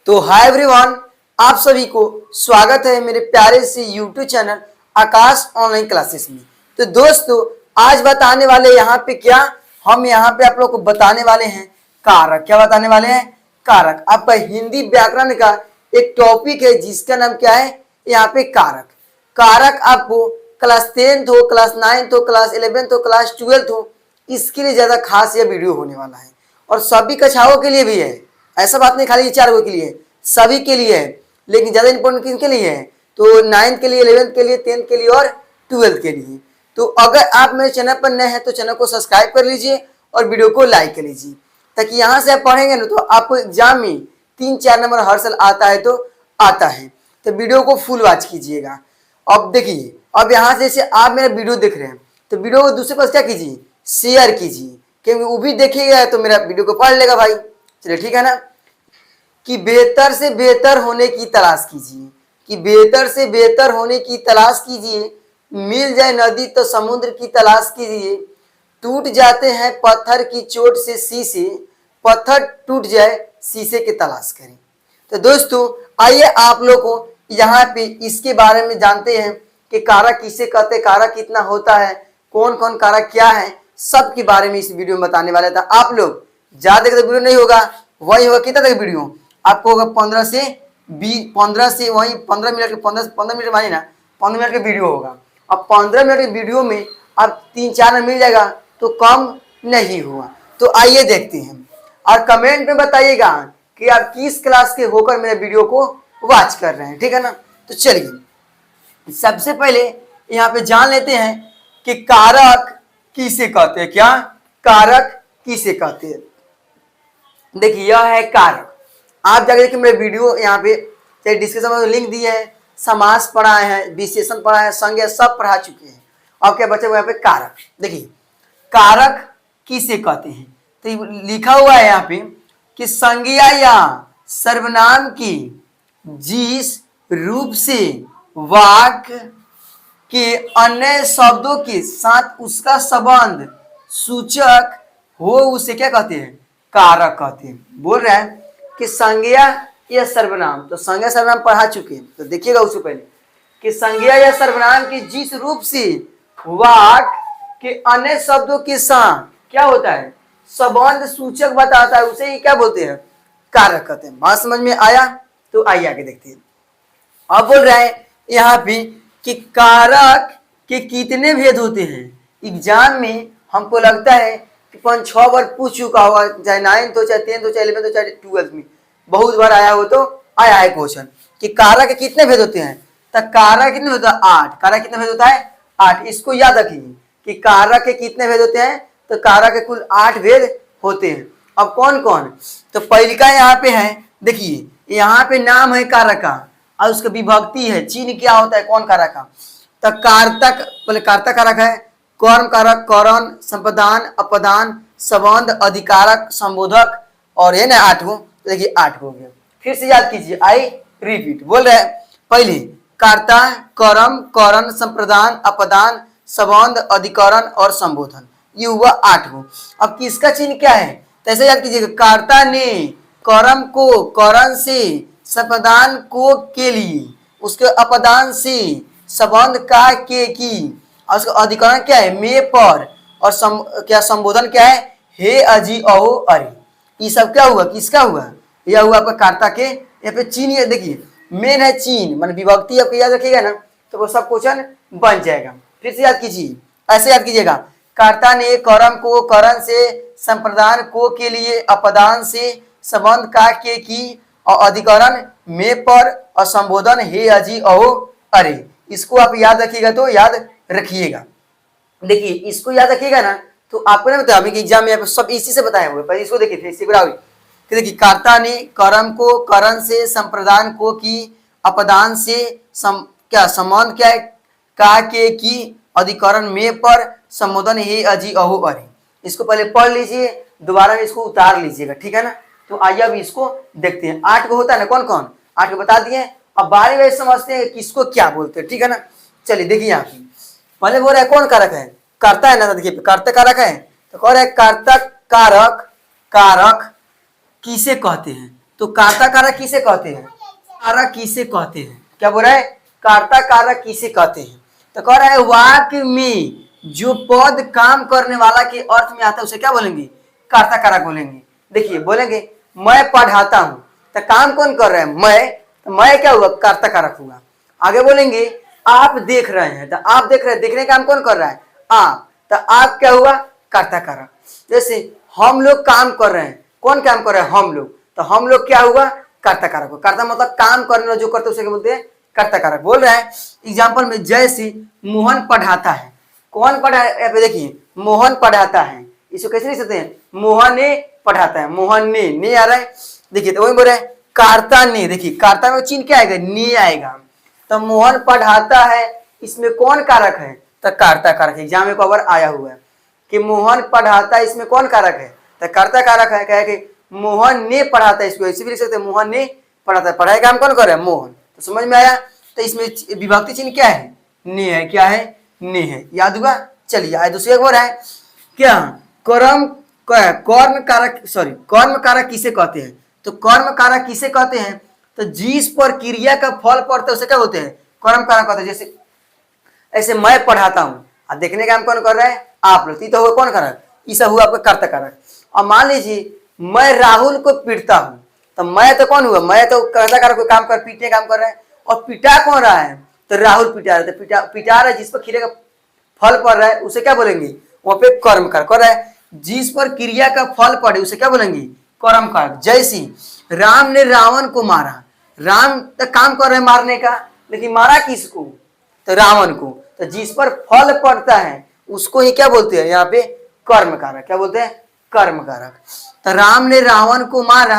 तो hi everyone, आप सभी को स्वागत है मेरे प्यारे से यूट्यूब चैनल आकाश ऑनलाइन क्लासेस में। तो दोस्तों आज बताने वाले यहाँ पे क्या, हम यहाँ पे आप लोग को बताने वाले हैं कारक। क्या बताने वाले हैं? कारक। आपका हिंदी व्याकरण का एक टॉपिक है जिसका नाम क्या है यहाँ पे कारक। कारक आपको क्लास 10th हो, क्लास 9th हो, क्लास 11th हो, क्लास 12th हो, इसके लिए ज्यादा खास यह वीडियो होने वाला है और सभी कक्षाओं के लिए भी है। ऐसा बात नहीं खाली 4 के लिए, सभी के लिए है, लेकिन ज्यादा इंपॉर्टेंट किसके लिए है तो 9th के लिए, 11th के लिए, 10th के लिए और 12th के लिए। तो अगर आप मेरे चैनल पर नए हैं तो चैनल को सब्सक्राइब कर लीजिए और वीडियो को लाइक कर लीजिए, ताकि यहाँ से आप पढ़ेंगे ना तो आपको एग्जाम में 3-4 नंबर हर साल आता है तो आता है। तो वीडियो को फुल वॉच कीजिएगा। अब देखिए, अब यहाँ से जैसे आप मेरा वीडियो देख रहे हैं तो वीडियो को दूसरे पास क्या कीजिए, शेयर कीजिए, क्योंकि वो भी देखेगा तो मेरा वीडियो को पढ़ लेगा भाई। चलिए ठीक है ना, कि बेहतर से बेहतर होने की तलाश कीजिए, कि बेहतर से बेहतर होने की तलाश कीजिए। मिल जाए नदी तो समुद्र की तलाश कीजिए। टूट जाते हैं पत्थर की चोट से शीशे, पत्थर टूट जाए शीशे की तलाश करें। तो दोस्तों आइए आप लोग को यहाँ पे इसके बारे में जानते हैं कि कारक किसे कहते हैं, कारक कितना होता है, कौन कौन कारक क्या है, सब के बारे में इस वीडियो में बताने वाला था। आप लोग ज्यादा तक वीडियो नहीं होगा, वही होगा कितना तक वीडियो आपको होगा 15 से 15 मिनट के 15 मिनट मानिए ना, 15 मिनट का वीडियो होगा। अब 15 मिनट के वीडियो में अब 3-4 मिनट मिल जाएगा तो कम नहीं हुआ। तो आइए देखते हैं और कमेंट में बताइएगा कि आप किस क्लास के होकर मेरे वीडियो को वॉच कर रहे हैं, ठीक है ना। तो चलिए सबसे पहले यहाँ पे जान लेते हैं कि कारक किसे कहते हैं। क्या कारक किसे कहते हैं? देखिए यह है कारक। आप जाकर देखिए मेरे वीडियो यहाँ पे चाहे डिस्क्रिप्शन में लिंक दिए हैं, समास पढ़ाए हैं, विशेषण पढ़ाए हैं, संज्ञा सब पढ़ा चुके हैं। अब क्या बचे हुए यहाँ पे कारक। देखिए कारक किसे कहते हैं तो लिखा हुआ है यहाँ पे कि संज्ञा या सर्वनाम की जिस रूप से वाक्य के अन्य शब्दों के साथ उसका संबंध सूचक हो उसे क्या कहते हैं, कारक कहते हैं। बोल रहे हैं कि संज्ञा या सर्वनाम, तो संज्ञा सर्वनाम पढ़ा चुके हैं तो देखिएगा उससे पहले कि संज्ञा या सर्वनाम की जिस रूप से वाक्य के अन्य शब्दों के साथ क्या होता है, संबंध सूचक बताता है, उसे ही क्या बोलते हैं, कारक कहते हैं। बात समझ में आया? तो आइए आगे देखते हैं। अब बोल रहा है यहाँ पे कि कारक के कितने भेद होते हैं। एग्जाम में हमको लगता है कि 5-6 बार पूछ चुका होगा, चाहे 9th हो, चाहे 10th हो, चाहे 11th हो, चाहे 12th में बहुत बार आया हो तो आया है क्वेश्चन कि कारक के कितने भेद होते हैं। तो कारक कितने होता है? 8। कारक कितने भेद होता है? 8। इसको याद रखिए कि कारक के कितने भेद होते हैं, तो कारक के कुल 8 भेद होते हैं। अब कौन कौन? तो पहले का यहाँ पे है, देखिए यहाँ पे नाम है कारक का और उसका विभक्ति है, चिन्ह क्या होता है, कौन कारक का। तो कारतक, पहले कारतक कारक है, कर्म कारक, करण, संप्रदान, अपदान, संबंध, अधिकारक, संबोधक और ये ना 8 हो। तो देखिए 8 हो गया। फिर से याद कीजिए, आई रिपीट बोल रहे हैं। पहले कर्ता, कर्म, करण, संप्रदान, अपदान, संबंध, अधिकरण और संबोधन, ये हुआ 8 हो। अब किसका चिन्ह क्या है तो ऐसे याद कीजिएगा, कर्ता ने कर्म को करण से, संप्रदान को के लिए, उसके अपदान से, संबंध का के की, और उसका अधिकरण क्या है, में पर, और क्या संबोधन क्या है, हे अजी अहो अरे। ये सब क्या हुआ, किसका हुआ, यह हुआ आपका कर्ता के। यहाँ पे चिन्ह देखिए मेन है चिन्ह, मान विभक्ति आपको याद रखिएगा ना तो वो सब क्वेश्चन बन जाएगा। फिर से याद कीजिए, ऐसे याद कीजिएगा, कर्ता ने कर्म को करण से, संप्रदान को के लिए, अपदान से, संबंध का के की, और अधिकरण में पर, और संबोधन हे अजी अहो अरे। इसको आप याद रखिएगा तो याद रखिएगा। देखिए इसको याद रखिएगा ना तो आपको ना बताया कि एग्जाम में सब इसी से बताए हुए, पर इसको देखिए फिर कि देखिए कर्ता ने कर्म को करण से, संप्रदान को की, अपदान से, क्या संबंध क्या है, का के की, अधिकरण में पर, संबोधन हे अजी अहो अरे। इसको पहले पढ़ लीजिए, दोबारा में इसको उतार लीजिएगा, ठीक है ना। तो आइए अब इसको देखते हैं। 8 को होता है ना, कौन कौन 8 को बता दिए। अब बारी बारी समझते हैं किसको क्या बोलते हैं, ठीक है ना। चलिए देखिए यहाँ पे पहले बोल रहा है कौन कारक है, कर्ता है ना। देखिए कर्ता कारक है तो कह रहा है कर्ता कारक, कारक किसे कहते हैं तो कर्ता कारक किसे कहते हैं? कारक किसे कहते हैं? क्या बोल रहा है? कर्ता कारक किसे कहते हैं? तो कह रहा है वाक्य में जो पद काम करने वाला के अर्थ में आता है उसे क्या बोलेंगे? कर्ता कारक बोलेंगे। देखिए बोलेंगे मैं पढ़ाता हूं, तो काम कौन कर रहा है? मैं। तो मैं क्या हुआ? कर्ता कारक हुआ। आगे बोलेंगे आप देख रहे हैं, तो आप देख रहे हैं, देखने का काम कौन कर रहा है? आप। तो आप क्या हुआ? कर्ता कारक। जैसे हम लोग काम कर रहे हैं, कौन काम कर रहा है? हम लोग। तो हम लोग क्या हुआ? कर्ता कारक हुआ। कर्ता मतलब काम करने वाला जो करते उसे क्या बोलते हैं? कर्ता कारक। बोल रहा है एग्जाम्पल में जैसे मोहन पढ़ाता है, कौन पढ़ा? यहाँ पे देखिए मोहन पढ़ाता है, इसको कैसे लिख सकते हैं? मोहन ने पढ़ाता है, मोहन ने आ रहा है। देखिए तो वही बोल रहा है कर्ता ने। देखिए कर्ता में चिन्ह क्या आएगा? ने आएगा। तो मोहन पढ़ाता है, इसमें कौन कारक है? तो कर्ता कारक। एग्जाम में कवर आया हुआ है कि मोहन पढ़ाता है, इसमें कौन कारक है? तो कर्ता कारक है। क्या है कि मोहन ने पढ़ाता है, इसको ऐसे भी लिख सकते हैं मोहन ने पढ़ाता है। पढ़ाई काम कौन कर रहा है? मोहन। तो समझ में आया? तो इसमें विभक्ति चिन्ह क्या है? ने है। क्या है? ने है। याद हुआ? चलिए आए दूसरी एक और है क्या? कर्म कारक किसे कहते हैं? तो कर्म कारक किसे कहते हैं? तो जिस पर क्रिया का फल पड़ता है उसे क्या बोलते हैं? कर्म कारक कहते हैं। जैसे ऐसे मैं पढ़ाता हूं, अब देखने का काम कौन कर रहा है? आप लोग। तो हुआ कौन कारक? ये सब हुआ आपका कर्ता कारक। और मान लीजिए मैं राहुल को पीटता हूं, तो मैं तो कौन हुआ? मैं तो कर्ता कारक को काम कर, पीटने काम कर रहा है। और पिटा कौन रहा है? तो राहुल पिटा रहा है। तो पिटा रहा है, जिस पर क्रिया का फल पड़ रहा है उसे क्या बोलेंगे? वहां पे कर्म कारक कर रहा है। जिस पर क्रिया का फल पड़े उसे क्या बोलेंगे? कर्म कारक। जैसी राम ने रावण को मारा, राम तो काम कर रहे हैं मारने का, लेकिन मारा किसको? तो रावण को। तो जिस पर फल पड़ता है उसको ही क्या बोलते हैं? यहाँ पे कर्म कारक। क्या बोलते हैं? कर्म कारक। तो राम ने रावण को मारा,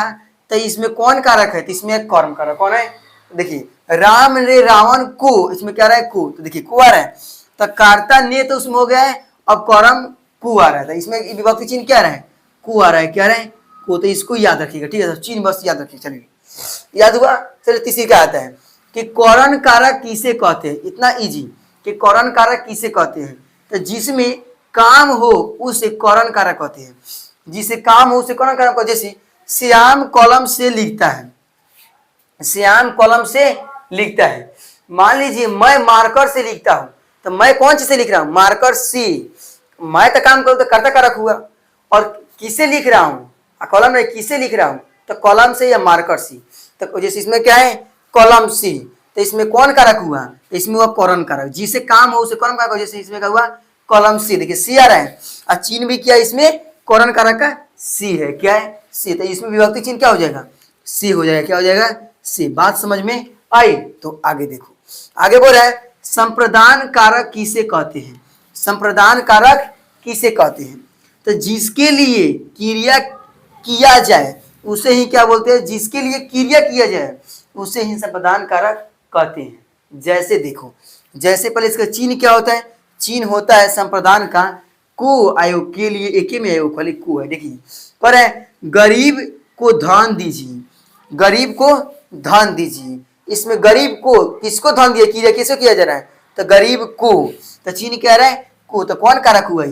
तो इसमें कौन कारक है? तो इसमें कर्म कारक कौन है? देखिए राम ने रावण को, इसमें क्या रहा है? को। तो देखिए को आ रहा है, तो कर्ता ने तो उसमें हो गया है, अब कर्म को आ रहा था। इसमें विभक्ति चिन्ह क्या रहा है? को आ रहा है। क्या रहा है? को। तो इसको याद रखिएगा, ठीक है? चिन्ह बस याद रखिए। चलिए याद हुआ? चलिए तीसरी क्या आता है कि करण कारक किसे कहते हैं? इतना इजी कि करण कारक किसे कहते हैं? तो जिसमें काम हो उसे करण कारक कहते हैं। जिसे काम हो उसे करण कारक कहते हैं। जैसे श्याम कलम से लिखता है, श्याम कलम से लिखता है। मान लीजिए मैं मार्कर से लिखता हूं, तो मैं कौन चीज से लिख रहा हूं? मार्कर से। मैं तो काम करूं तो कर्ता कारक हुआ। और किसे लिख रहा हूं? कलम में किसे लिख रहा हूं? तो कलम से या मार्कर से। तो जैसे इसमें क्या है? कलम से। तो इसमें कौन कारक हुआ? तो इसमें हुआ करण कारक। जिसे काम हो उसे करण कारक। जैसे इसमें क्या हुआ? कलम से। देखिए सी आ रहा है, और चिन्ह भी क्या इसमें? करण कारक का सी है। क्या है? सी। तो इसमें विभक्ति चिन्ह क्या हो जाएगा? सी हो जाएगा। क्या हो जाएगा? सी। बात समझ में आई? तो आगे देखो, आगे बोल रहा है संप्रदान कारक किसे कहते हैं? संप्रदान कारक किसे कहते हैं? तो जिसके लिए क्रिया किया जाए उसे ही क्या बोलते हैं? जिसके लिए क्रिया किया जाए उसे ही संप्रदान कारक कहते हैं। जैसे देखो, जैसे पहले इसका चिन्ह क्या होता है? चिन्ह होता है संप्रदान का को आयोग के लिए, एक ही में आयोग खाली को है। देखिए पर है गरीब को धन दीजिए, गरीब को धन दीजिए। इसमें गरीब को किसको धन दिया? क्रिया किसको किया जा रहा है? तो गरीब को। तो चिन्ह क्या रहा है? को। तो कौन कारक हुआ? ही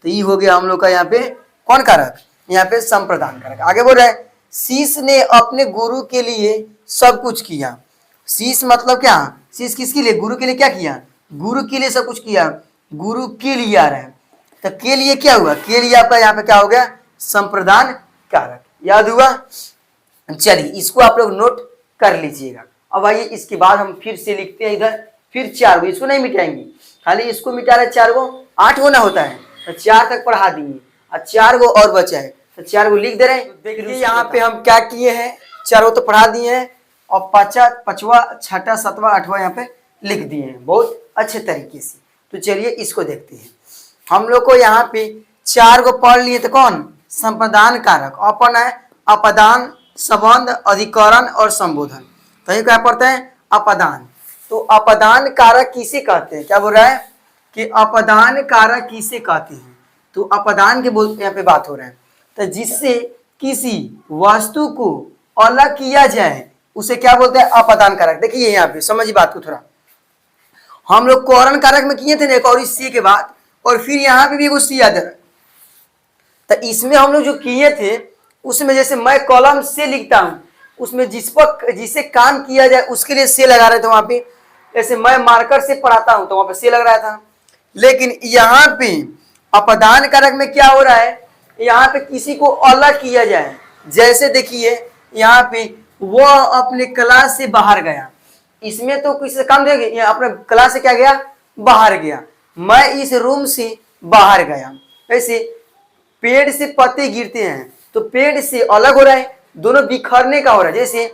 तो ये हो गया हम लोग का यहाँ पे कौन कारक? यहाँ पे संप्रदान कारक। आगे बोल रहा है शिष्य ने अपने गुरु के लिए सब कुछ किया। शिष्य मतलब क्या? शिष्य किसके लिए? गुरु के लिए क्या किया? गुरु के लिए सब कुछ किया। गुरु के लिए आ रहा है, तो के लिए क्या हुआ? के लिए आपका यहाँ पे क्या हो गया? संप्रदान कारक। याद हुआ? चलिए इसको आप लोग नोट कर लीजिएगा। अब आइए इसके बाद हम फिर से लिखते हैं इधर, फिर 4 गो। इसको नहीं मिटाएंगे, खाली इसको मिटा रहे 4 गो, 8 गो ना होता है, तो 4 तक पढ़ा दिए और 4 गो और बचा है, तो 4 गो लिख दे रहे हैं। देखिए यहाँ पे हम क्या किए हैं? 4 गो तो पढ़ा दिए हैं और 5वां 6वां 7वां 8वां यहाँ पे लिख दिए हैं बहुत अच्छे तरीके से। तो चलिए इसको देखते हैं। हम लोग को यहाँ पे 4 गो पढ़ लिए, तो कौन? संप्रदान कारक। अपन है अपदान, संबंध, अधिकरण और संबोधन। तो ये क्या पढ़ते हैं? अपदान। तो अपदान कारक किसे कहते हैं? क्या बोल रहा है कि अपदान कारक किसे कहते हैं? तो अपदान के यहाँ पे बात हो रहा है। तो जिससे किसी वस्तु को अलग किया जाए उसे क्या बोलते हैं? अपदान कारक। देखिए यहाँ पे समझिए बात को थोड़ा। हम लोग करण कारक में किए थे ना एक और इस सी के बाद, और फिर यहाँ पे भी एगो सी याद है। तो इसमें हम लोग जो किए थे उसमें जैसे मैं कलम से लिखता हूं उसमें जिससे काम किया जाए उसके लिए से लगा रहे थे वहां पे। जैसे मैं मार्कर से पढ़ाता हूं तो वहां पे से लग रहा था। लेकिन यहाँ पे अपदान कारक में क्या हो रहा है, यहाँ पे किसी को अलग किया जाए। जैसे देखिए यहाँ पे वो अपने क्लास से बाहर गया, इसमें तो किसी से काम देगी, अपने क्लास से क्या गया, बाहर गया। मैं इस रूम से बाहर गया। ऐसे पेड़ से पत्ते गिरते हैं तो पेड़ से अलग हो रहा है, दोनों बिखरने का हो रहा है। जैसे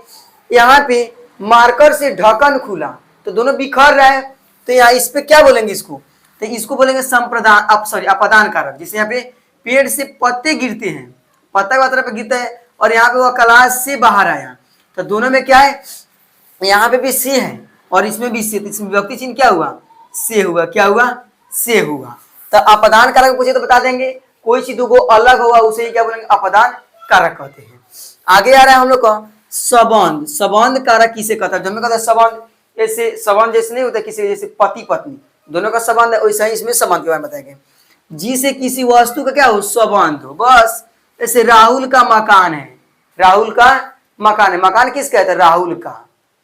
यहाँ पे मार्कर से ढक्कन खुला तो दोनों बिखर रहा है, तो यहाँ इस पे क्या बोलेंगे, इसको तो इसको बोलेंगे अपदान कारक। जैसे यहाँ पे पेड़ से पत्ते गिरते हैं, पत्ता मात्रा पे गिरता है, और यहाँ पे वह क्लास से बाहर आया, तो दोनों में क्या है, यहाँ पे भी से है और इसमें भी से, इसमें विभक्ति चिन्ह क्या हुआ, से हुआ। क्या हुआ, से हुआ। तो अपदान कारक पूछे तो बता देंगे, कोई चीज दो अलग होगा उसे ही क्या बोलेंगे, अपदान कारक कहते हैं। आगे आ रहा है हम लोग का संबंध। संबंध कारक किसे कहता है, जब मैं कहता है संबंध, ऐसे संबंध जैसे नहीं होता किसी, जैसे पति पत्नी दोनों का संबंध है, वैसा ही इसमें संबंध के बारे में बताएंगे। जिसे किसी वस्तु का क्या हो, संबंध हो, बस। जैसे राहुल का मकान है, राहुल का मकान है, मकान किस कहता है, राहुल का।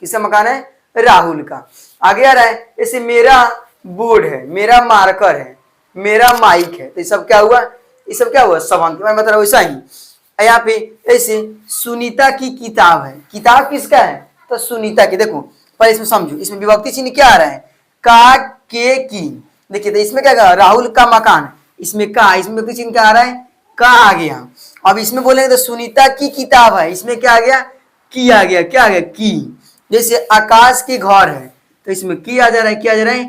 किसका मकान है, राहुल का। आगे आ रहा है, जैसे मेरा बोर्ड है, मेरा मार्कर है, मेरा माइक है, तो ये सब क्या हुआ, ये सब क्या हुआ, संबंध के बारे में बता रहा हूं। वैसा ही यहाँ पे ऐसे सुनीता की किताब है, किताब किसका है, तो सुनीता की। देखो पर इसमें समझो, इसमें विभक्ति चिन्ह क्या आ रहा है, का के की। देखिए तो इसमें क्या कहा, राहुल का मकान, इसमें का, इसमें विभक्ति चिन्ह क्या आ रहा है, का आ गया। अब इसमें बोलेंगे तो सुनीता की किताब है, इसमें क्या आ गया, की आ गया। क्या आ गया, की। जैसे आकाश के घर है तो इसमें की आ जा रहा है, क्या आ जा रहा है,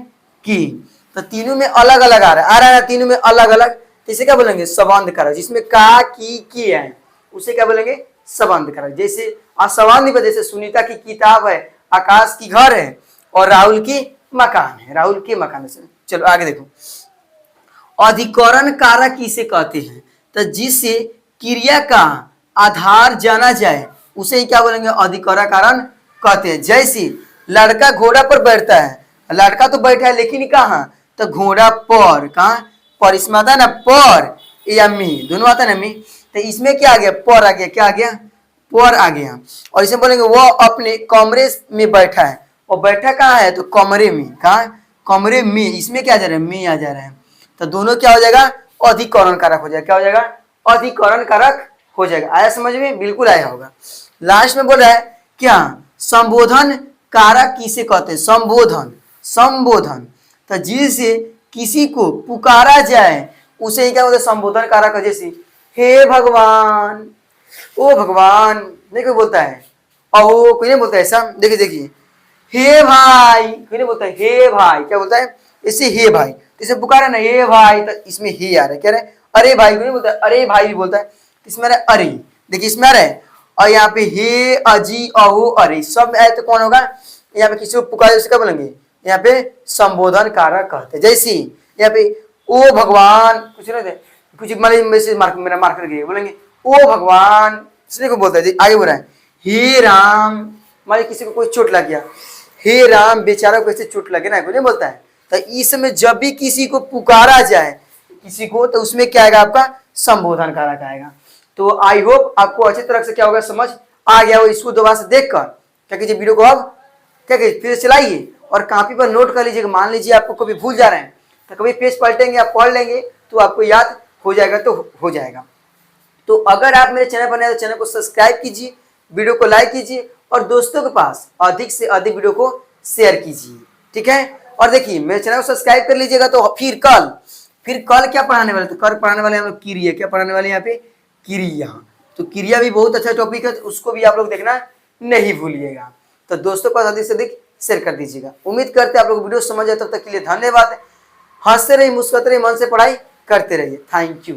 की। तो तीनों में अलग अलग आ रहा है ना, तीनों में अलग अलग, तो इसे क्या बोलेंगे, संबंध कारक। जिसमें का की है उसे क्या बोलेंगे, संबंध कारक। जैसे संबंध, जैसे सुनीता की किताब है, आकाश की घर है, और राहुल की मकान है, राहुल के मकान से। चलो आगे देखो, अधिकरण कारक किसे कहते हैं, तो जिससे क्रिया का आधार जाना जाए उसे ही क्या बोलेंगे, अधिकरण कारक कहते हैं। जैसे लड़का घोड़ा पर बैठता है, लड़का तो बैठा है लेकिन कहाँ, तो घोड़ा पर, कहाँ पर, इसमें आता है ना पर या मी, दोनों आता है ना मी, तो इसमें क्या आ गया, पर आ गया। क्या आ गया, पर आ गया। और इसमें बोलेंगे वो अपने कमरे में बैठा है, और बैठा कहाँ है, तो कमरे में, कहाँ, कमरे में, इसमें क्या आ जा रहा है, में आ जा रहा है। तो दोनों क्या हो जाएगा, अधिकरण कारक हो जाएगा। क्या हो जाएगा, अधिकरण कारक हो जाएगा। आया समझ में, बिल्कुल आया होगा। लास्ट में बोल रहा है क्या, संबोधन कारक किसे कहते हैं, संबोधन, संबोधन, तो जिससे किसी को पुकारा जाए उसे क्या बोलते हैं, संबोधन कारक। जैसे हे भगवान, ओ भगवान, नहीं कोई बोलता है, अहो कोई नहीं बोलता है ऐसा। देखिए देखिए, हे भाई, कोई नहीं बोलता है, हे भाई, क्या बोलता है, इसे हे भाई, तो इसे पुकारा ना, हे भाई, तो इसमें हे आ रहा है। क्या रहा है, अरे भाई, कोई नहीं बोलता है, अरे भाई भी बोलता है, इसमें आ रहा है अरे। देखिए इसमें आ रहा है, और यहाँ पे हे, अजी, अहो, अरे सब है, तो कौन होगा, यहाँ पे किसी को पुकारे उसे क्या बोलेंगे, यहाँ पे संबोधन कारक कहते हैं। जैसे यहाँ पे ओ भगवान, कुछ नहीं थे, कुछ मेरा मार्कर गया, बोलेंगे ओ भगवान, इसने को बोलता है। आगे बोल रहा है, हे राम, मान किसी को कोई चोट लग गया, हे राम बेचारा को ऐसे चोट लगे ना, कोई नहीं बोलता है। तो इसमें जब भी किसी को पुकारा जाए किसी को, तो उसमें क्या आएगा, आपका संबोधन कारक आएगा। तो आई होप आपको अच्छी तरह से क्या होगा, समझ आ गया हो। इसको दोबारा से देखकर क्या कीजिए, वीडियो को अब क्या कीजिए, फिर चलाइए और कॉपी पर नोट कर लीजिएगा। मान लीजिए आपको कभी भूल जा रहे हैं, तो कभी पेज पलटेंगे, आप पढ़ लेंगे तो आपको याद हो जाएगा, तो हो जाएगा। तो अगर आप मेरे चैनल पर नए हैं तो चैनल को सब्सक्राइब कीजिए, वीडियो को लाइक कीजिए, और दोस्तों के पास अधिक से अधिक वीडियो को शेयर कीजिए, ठीक है। और देखिए मेरे चैनल को सब्सक्राइब कर लीजिएगा, तो फिर कल क्या पढ़ाने वाले, तो कल पढ़ाने वाले हम लोग क्रिया, क्या पढ़ाने वाले यहाँ पे, क्रिया। तो क्रिया भी बहुत अच्छा टॉपिक है, तो उसको भी आप लोग देखना नहीं भूलिएगा। तो दोस्तों को अधिक से अधिक शेयर कर दीजिएगा। उम्मीद करते हैं आप लोग वीडियो समझ आए। तब तक के लिए धन्यवाद। हंसते रहिए, मुस्कुराते रहिए, मन से पढ़ाई करते रहिए। Thank you.